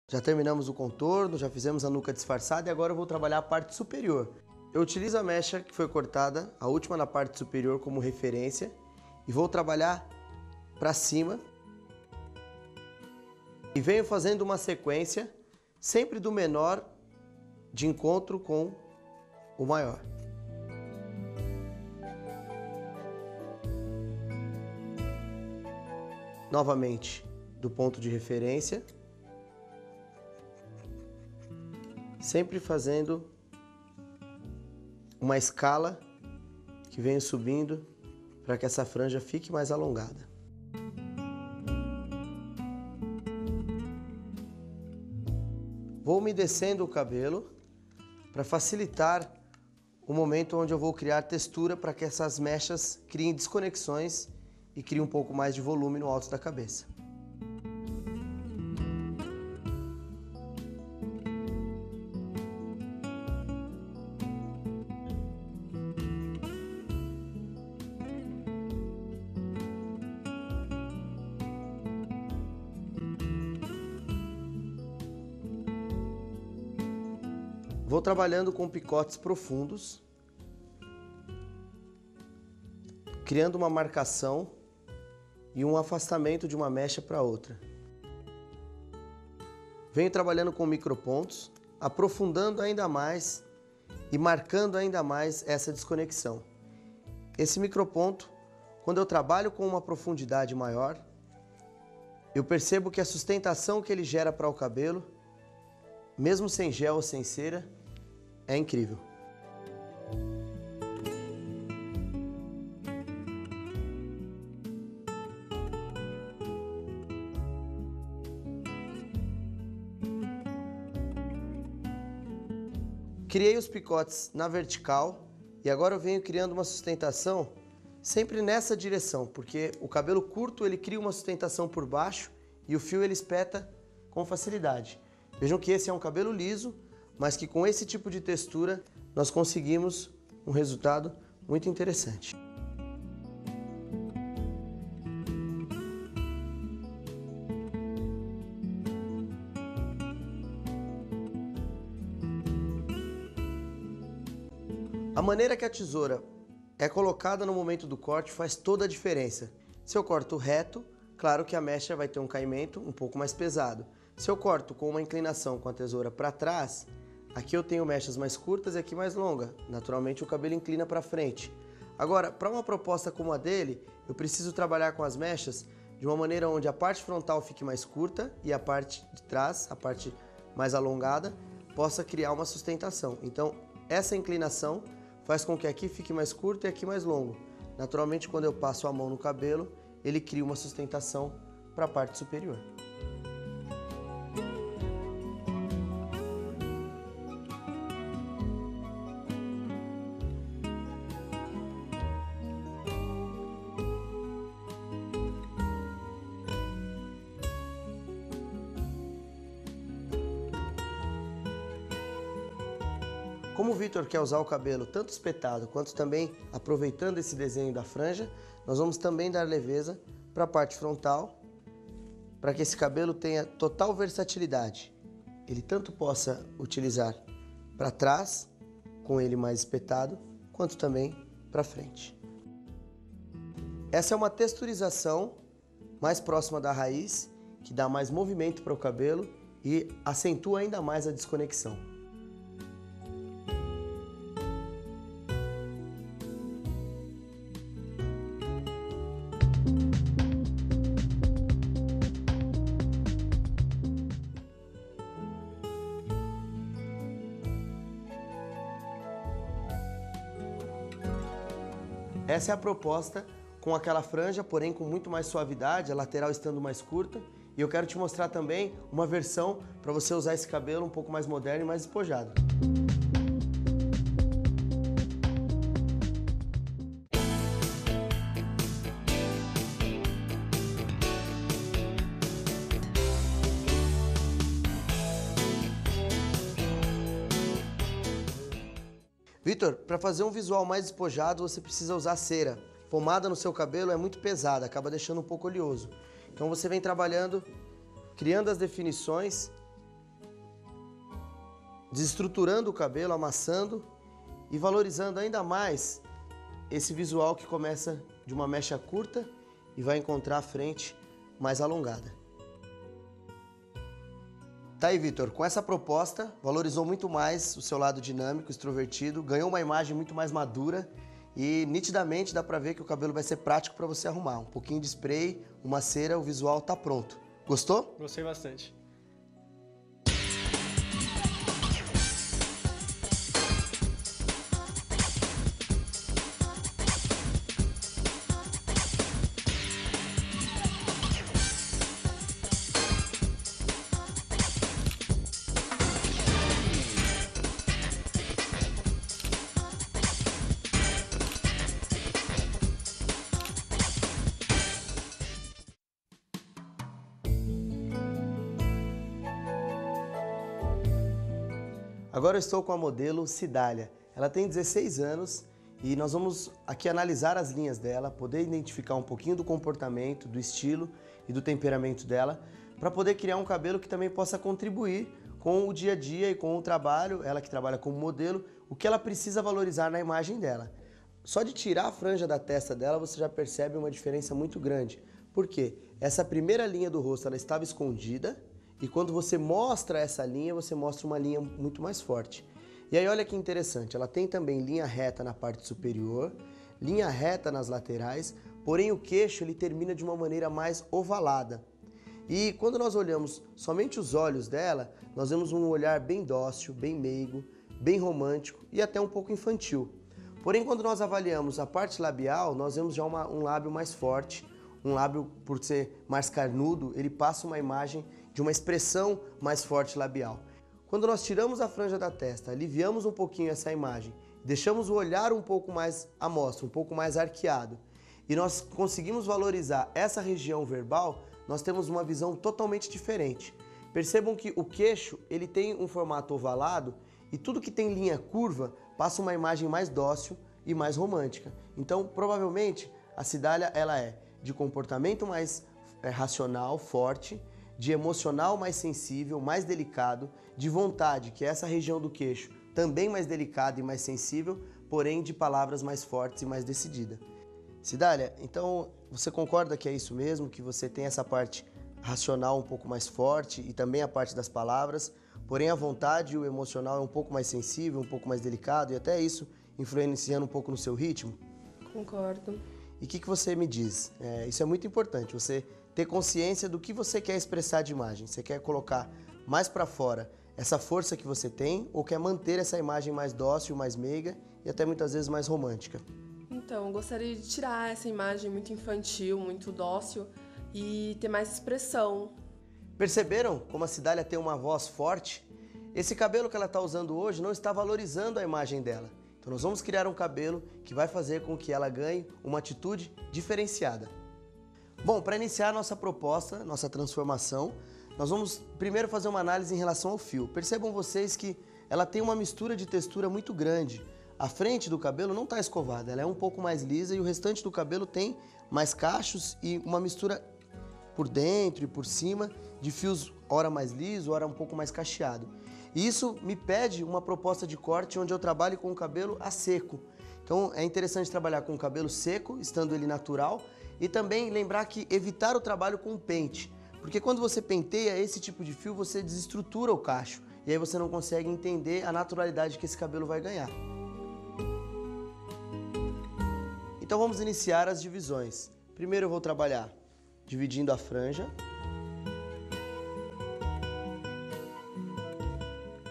Já terminamos o contorno, já fizemos a nuca disfarçada e agora eu vou trabalhar a parte superior. Eu utilizo a mecha que foi cortada, a última na parte superior, como referência e vou trabalhar para cima e venho fazendo uma sequência sempre do menor de encontro com o maior. Novamente do ponto de referência, sempre fazendo uma escala que venho subindo para que essa franja fique mais alongada. Vou umedecendo o cabelo para facilitar o momento onde eu vou criar textura para que essas mechas criem desconexões e criem um pouco mais de volume no alto da cabeça. Vou trabalhando com picotes profundos, criando uma marcação e um afastamento de uma mecha para outra. Venho trabalhando com micropontos, aprofundando ainda mais e marcando ainda mais essa desconexão. Esse microponto, quando eu trabalho com uma profundidade maior, eu percebo que a sustentação que ele gera para o cabelo, mesmo sem gel ou sem cera, é incrível. Criei os picotes na vertical e agora eu venho criando uma sustentação sempre nessa direção, porque o cabelo curto ele cria uma sustentação por baixo e o fio ele espeta com facilidade. Vejam que esse é um cabelo liso, mas que com esse tipo de textura nós conseguimos um resultado muito interessante. A maneira que a tesoura é colocada no momento do corte faz toda a diferença. Se eu corto reto, claro que a mecha vai ter um caimento um pouco mais pesado. Se eu corto com uma inclinação com a tesoura para trás, aqui eu tenho mechas mais curtas e aqui mais longa. Naturalmente o cabelo inclina para frente. Agora, para uma proposta como a dele, eu preciso trabalhar com as mechas de uma maneira onde a parte frontal fique mais curta e a parte de trás, a parte mais alongada, possa criar uma sustentação. Então, essa inclinação faz com que aqui fique mais curto e aqui mais longo. Naturalmente, quando eu passo a mão no cabelo, ele cria uma sustentação para a parte superior. Como o Vitor quer usar o cabelo tanto espetado quanto também aproveitando esse desenho da franja, nós vamos também dar leveza para a parte frontal, para que esse cabelo tenha total versatilidade. Ele tanto possa utilizar para trás, com ele mais espetado, quanto também para frente. Essa é uma texturização mais próxima da raiz, que dá mais movimento para o cabelo e acentua ainda mais a desconexão. Essa é a proposta com aquela franja, porém com muito mais suavidade, a lateral estando mais curta. E eu quero te mostrar também uma versão para você usar esse cabelo um pouco mais moderno e mais despojado. Vitor, para fazer um visual mais despojado, você precisa usar cera. Pomada no seu cabelo é muito pesada, acaba deixando um pouco oleoso. Então você vem trabalhando, criando as definições desestruturando o cabelo, amassando e valorizando ainda mais esse visual que começa de uma mecha curta e vai encontrar a frente mais alongada. Tá aí, Vitor, com essa proposta, valorizou muito mais o seu lado dinâmico, extrovertido, ganhou uma imagem muito mais madura e nitidamente dá pra ver que o cabelo vai ser prático para você arrumar. Um pouquinho de spray, uma cera, o visual tá pronto. Gostou? Gostei bastante. Agora eu estou com a modelo Cidália. Ela tem 16 anos e nós vamos aqui analisar as linhas dela, poder identificar um pouquinho do comportamento, do estilo e do temperamento dela, para poder criar um cabelo que também possa contribuir com o dia a dia e com o trabalho, ela que trabalha como modelo, o que ela precisa valorizar na imagem dela. Só de tirar a franja da testa dela, você já percebe uma diferença muito grande. Por quê? Essa primeira linha do rosto ela estava escondida, e quando você mostra essa linha, você mostra uma linha muito mais forte. E aí olha que interessante, ela tem também linha reta na parte superior, linha reta nas laterais, porém o queixo ele termina de uma maneira mais ovalada. E quando nós olhamos somente os olhos dela, nós vemos um olhar bem dócil, bem meigo, bem romântico e até um pouco infantil. Porém, quando nós avaliamos a parte labial, nós vemos já um lábio mais forte, um lábio, por ser mais carnudo, ele passa uma imagem de uma expressão mais forte labial. Quando nós tiramos a franja da testa, aliviamos um pouquinho essa imagem, deixamos o olhar um pouco mais à mostra, um pouco mais arqueado, e nós conseguimos valorizar essa região verbal, nós temos uma visão totalmente diferente. Percebam que o queixo ele tem um formato ovalado e tudo que tem linha curva passa uma imagem mais dócil e mais romântica. Então, provavelmente, a Cidália ela é de comportamento mais racional, forte, de emocional mais sensível, mais delicado, de vontade, que é essa região do queixo, também mais delicada e mais sensível, porém de palavras mais fortes e mais decidida. Cidália, então você concorda que é isso mesmo, que você tem essa parte racional um pouco mais forte e também a parte das palavras, porém a vontade e o emocional é um pouco mais sensível, um pouco mais delicado e até isso influenciando um pouco no seu ritmo? Concordo. E o que você me diz? Isso é muito importante, você ter consciência do que você quer expressar de imagem. Você quer colocar mais para fora essa força que você tem ou quer manter essa imagem mais dócil, mais meiga e até muitas vezes mais romântica? Então, eu gostaria de tirar essa imagem muito infantil, muito dócil e ter mais expressão. Perceberam como a Cidália tem uma voz forte? Esse cabelo que ela está usando hoje não está valorizando a imagem dela. Então nós vamos criar um cabelo que vai fazer com que ela ganhe uma atitude diferenciada. Bom, para iniciar nossa proposta, nossa transformação, nós vamos primeiro fazer uma análise em relação ao fio. Percebam vocês que ela tem uma mistura de textura muito grande. A frente do cabelo não está escovada, ela é um pouco mais lisa e o restante do cabelo tem mais cachos e uma mistura por dentro e por cima de fios ora mais liso, ora um pouco mais cacheado. E isso me pede uma proposta de corte onde eu trabalhe com o cabelo a seco. Então é interessante trabalhar com o cabelo seco, estando ele natural, e também lembrar que evitar o trabalho com pente, porque quando você penteia esse tipo de fio, você desestrutura o cacho, e aí você não consegue entender a naturalidade que esse cabelo vai ganhar. Então vamos iniciar as divisões. Primeiro eu vou trabalhar dividindo a franja.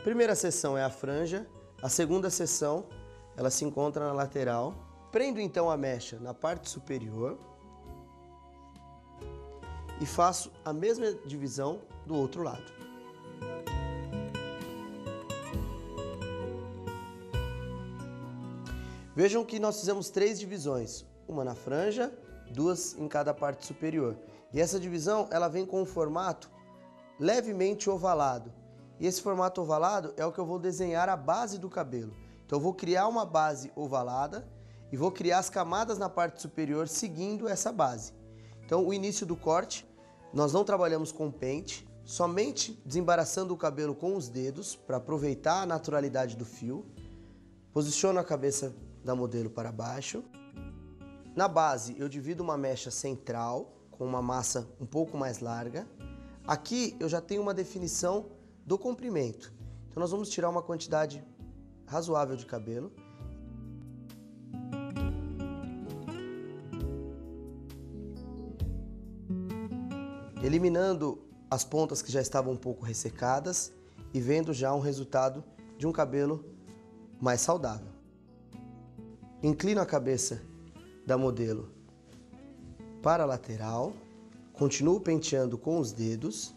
Primeira seção é a franja, a segunda seção ela se encontra na lateral. Prendo então a mecha na parte superior e faço a mesma divisão do outro lado. Vejam que nós fizemos 3 divisões, uma na franja, 2 em cada parte superior. E essa divisão ela vem com um formato levemente ovalado. E esse formato ovalado é o que eu vou desenhar a base do cabelo. Então eu vou criar uma base ovalada e vou criar as camadas na parte superior seguindo essa base. Então o início do corte, nós não trabalhamos com pente, somente desembaraçando o cabelo com os dedos para aproveitar a naturalidade do fio. Posiciono a cabeça da modelo para baixo. Na base eu divido uma mecha central com uma massa um pouco mais larga. Aqui eu já tenho uma definição do comprimento. Então nós vamos tirar uma quantidade razoável de cabelo. Eliminando as pontas que já estavam um pouco ressecadas e vendo já um resultado de um cabelo mais saudável. Inclino a cabeça da modelo para a lateral, continuo penteando com os dedos,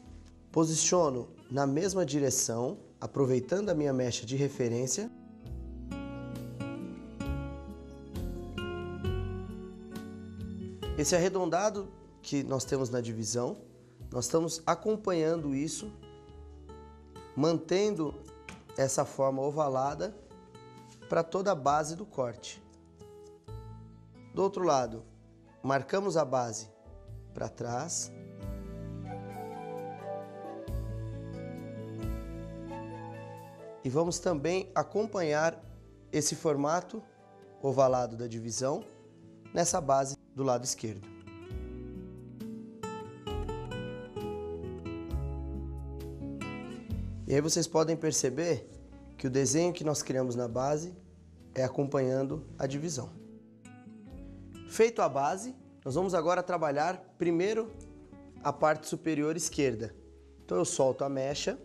posiciono na mesma direção, aproveitando a minha mecha de referência. Esse arredondado que nós temos na divisão, nós estamos acompanhando isso, mantendo essa forma ovalada para toda a base do corte. Do outro lado, marcamos a base para trás. E vamos também acompanhar esse formato ovalado da divisão nessa base do lado esquerdo. E aí vocês podem perceber que o desenho que nós criamos na base é acompanhando a divisão. Feito a base, nós vamos agora trabalhar primeiro a parte superior esquerda. Então eu solto a mecha,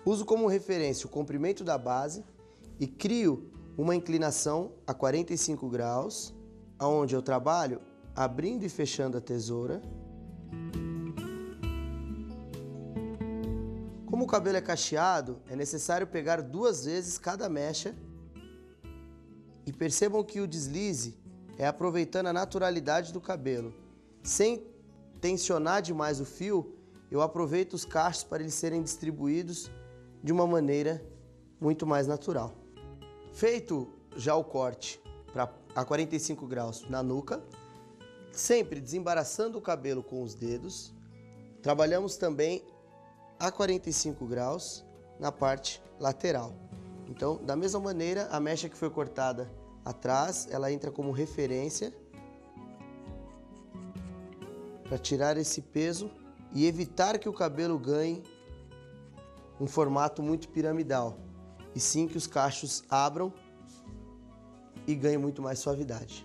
uso como referência o comprimento da base e crio uma inclinação a 45 graus, onde eu trabalho abrindo e fechando a tesoura. Como o cabelo é cacheado, é necessário pegar 2 vezes cada mecha e percebam que o deslize é aproveitando a naturalidade do cabelo. Sem tensionar demais o fio, eu aproveito os cachos para eles serem distribuídos de uma maneira muito mais natural. Feito já o corte a 45 graus na nuca, sempre desembaraçando o cabelo com os dedos, trabalhamos também a 45 graus na parte lateral. Então, da mesma maneira, a mecha que foi cortada atrás, ela entra como referência para tirar esse peso e evitar que o cabelo ganhe um formato muito piramidal, e sim que os cachos abram e ganhem muito mais suavidade.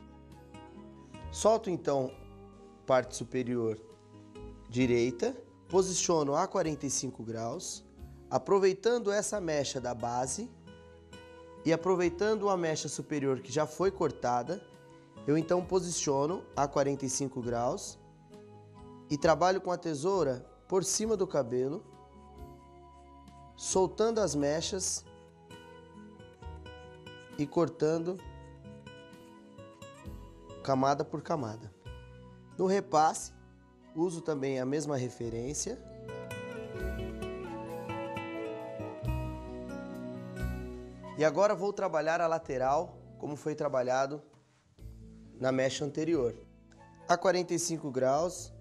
Solto então parte superior direita, posiciono a 45 graus, aproveitando essa mecha da base e aproveitando a mecha superior que já foi cortada, eu então posiciono a 45 graus e trabalho com a tesoura por cima do cabelo, soltando as mechas e cortando camada por camada. No repasse, uso também a mesma referência. E agora vou trabalhar a lateral como foi trabalhado na mecha anterior. A 45 graus,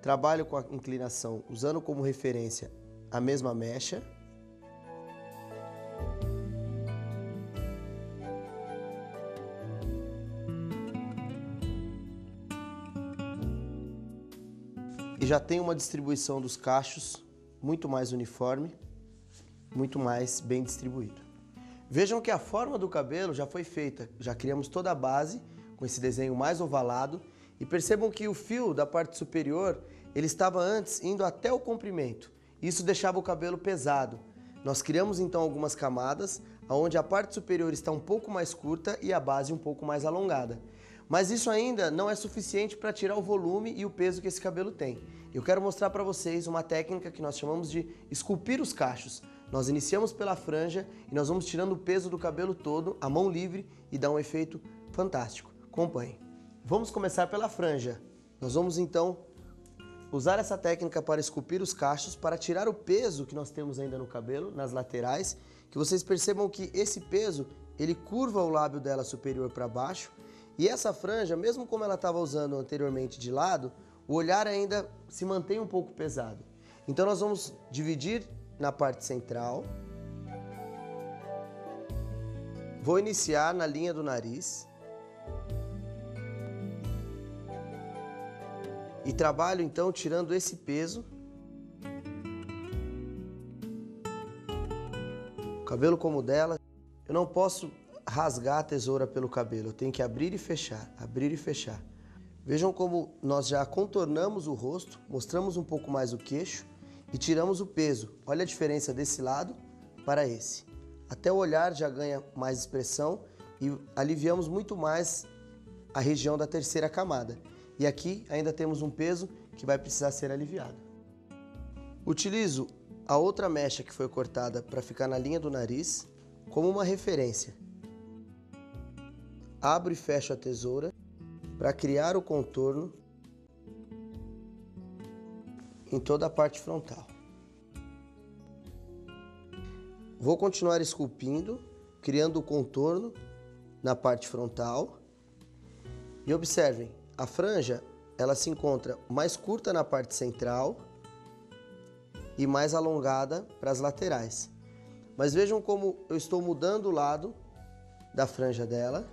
trabalho com a inclinação usando como referência a mesma mecha. E já tem uma distribuição dos cachos muito mais uniforme, muito mais bem distribuído. Vejam que a forma do cabelo já foi feita, já criamos toda a base com esse desenho mais ovalado e percebam que o fio da parte superior, ele estava antes indo até o comprimento. Isso deixava o cabelo pesado. Nós criamos então algumas camadas, onde a parte superior está um pouco mais curta e a base um pouco mais alongada. Mas isso ainda não é suficiente para tirar o volume e o peso que esse cabelo tem. Eu quero mostrar para vocês uma técnica que nós chamamos de esculpir os cachos. Nós iniciamos pela franja e nós vamos tirando o peso do cabelo todo, a mão livre, e dá um efeito fantástico. Acompanhe. Vamos começar pela franja. Nós vamos então usar essa técnica para esculpir os cachos, para tirar o peso que nós temos ainda no cabelo, nas laterais, que vocês percebam que esse peso, ele curva o lábio dela superior para baixo, e essa franja, mesmo como ela estava usando anteriormente de lado, o olhar ainda se mantém um pouco pesado. Então nós vamos dividir na parte central. Vou iniciar na linha do nariz. E trabalho então tirando esse peso. O cabelo como o dela. Eu não posso rasgar a tesoura pelo cabelo, eu tenho que abrir e fechar, abrir e fechar. Vejam como nós já contornamos o rosto, mostramos um pouco mais o queixo e tiramos o peso. Olha a diferença desse lado para esse. Até o olhar já ganha mais expressão e aliviamos muito mais a região da terceira camada. E aqui ainda temos um peso que vai precisar ser aliviado. Utilizo a outra mecha que foi cortada para ficar na linha do nariz como uma referência. Abro e fecho a tesoura para criar o contorno em toda a parte frontal. Vou continuar esculpindo, criando o contorno na parte frontal. E observem, a franja ela se encontra mais curta na parte central e mais alongada para as laterais. Mas vejam como eu estou mudando o lado da franja dela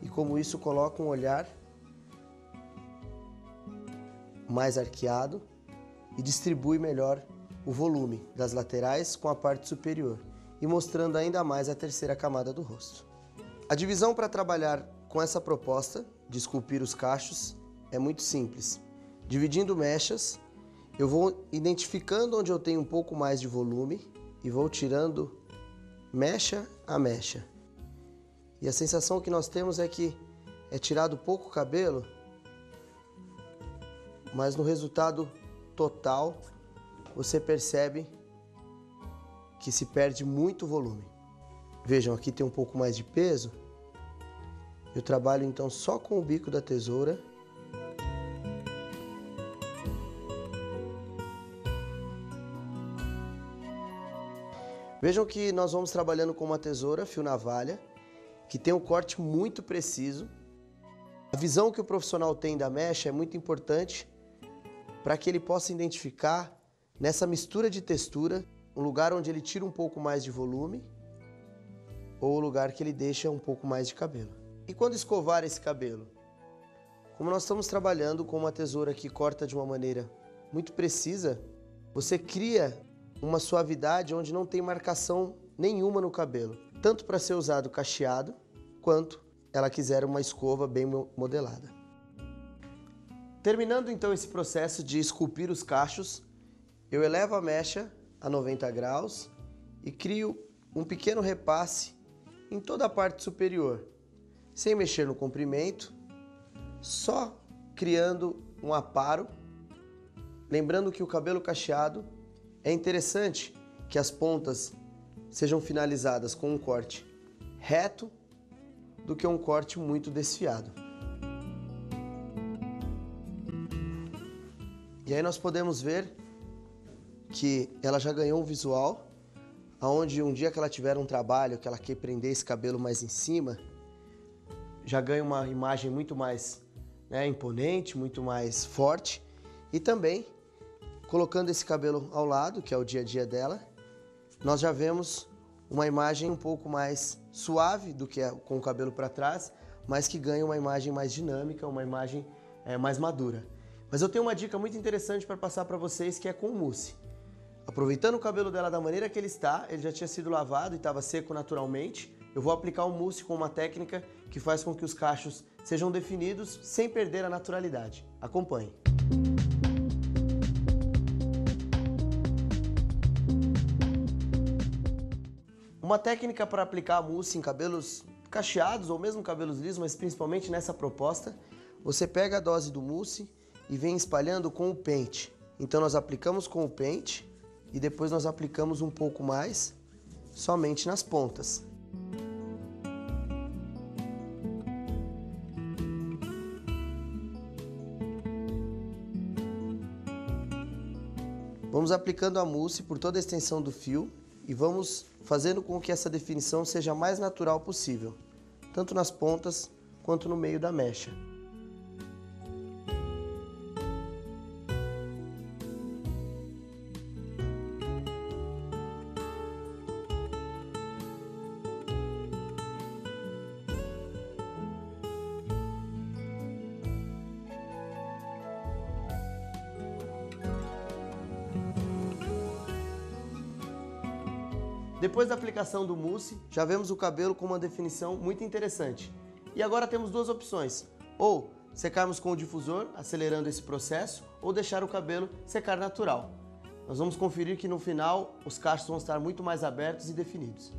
e como isso coloca um olhar mais arqueado e distribui melhor o volume das laterais com a parte superior e mostrando ainda mais a terceira camada do rosto. A divisão para trabalhar com essa proposta de esculpir os cachos é muito simples. Dividindo mechas, eu vou identificando onde eu tenho um pouco mais de volume e vou tirando mecha a mecha. E a sensação que nós temos é que é tirado pouco cabelo, mas no resultado total você percebe que se perde muito volume. Vejam, aqui tem um pouco mais de peso. Eu trabalho então só com o bico da tesoura. Vejam que nós vamos trabalhando com uma tesoura fio navalha, que tem um corte muito preciso. A visão que o profissional tem da mecha é muito importante para que ele possa identificar nessa mistura de textura um lugar onde ele tira um pouco mais de volume ou o lugar que ele deixa um pouco mais de cabelo. E quando escovar esse cabelo? Como nós estamos trabalhando com uma tesoura que corta de uma maneira muito precisa, você cria uma suavidade onde não tem marcação nenhuma no cabelo, tanto para ser usado cacheado, quanto ela quiser uma escova bem modelada. Terminando então esse processo de esculpir os cachos, eu elevo a mecha a 90 graus e crio um pequeno repasse em toda a parte superior, sem mexer no comprimento, só criando um aparo. Lembrando que o cabelo cacheado é interessante que as pontas sejam finalizadas com um corte reto do que um corte muito desfiado. E aí nós podemos ver que ela já ganhou um visual, onde um dia que ela tiver um trabalho, que ela quer prender esse cabelo mais em cima, já ganha uma imagem muito mais imponente, muito mais forte. E também, colocando esse cabelo ao lado, que é o dia a dia dela, nós já vemos uma imagem um pouco mais suave do que com o cabelo para trás, mas que ganha uma imagem mais dinâmica, uma imagem mais madura. Mas eu tenho uma dica muito interessante para passar para vocês, que é com mousse. Aproveitando o cabelo dela da maneira que ele está, ele já tinha sido lavado e estava seco naturalmente, eu vou aplicar o mousse com uma técnica que faz com que os cachos sejam definidos sem perder a naturalidade. Acompanhe. Uma técnica para aplicar a mousse em cabelos cacheados ou mesmo cabelos lisos, mas principalmente nessa proposta, você pega a dose do mousse e vem espalhando com o pente. Então nós aplicamos com o pente e depois nós aplicamos um pouco mais somente nas pontas. Vamos aplicando a mousse por toda a extensão do fio e vamos fazendo com que essa definição seja a mais natural possível, tanto nas pontas quanto no meio da mecha. Depois da aplicação do mousse, já vemos o cabelo com uma definição muito interessante. E agora temos duas opções, ou secarmos com o difusor, acelerando esse processo, ou deixar o cabelo secar natural. Nós vamos conferir que no final os cachos vão estar muito mais abertos e definidos.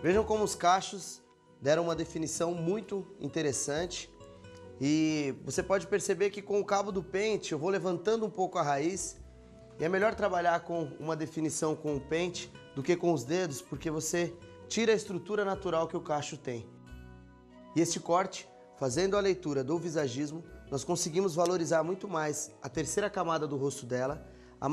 Vejam como os cachos deram uma definição muito interessante e você pode perceber que com o cabo do pente eu vou levantando um pouco a raiz e é melhor trabalhar com uma definição com o pente do que com os dedos, porque você tira a estrutura natural que o cacho tem. E este corte, fazendo a leitura do visagismo, nós conseguimos valorizar muito mais a terceira camada do rosto dela, a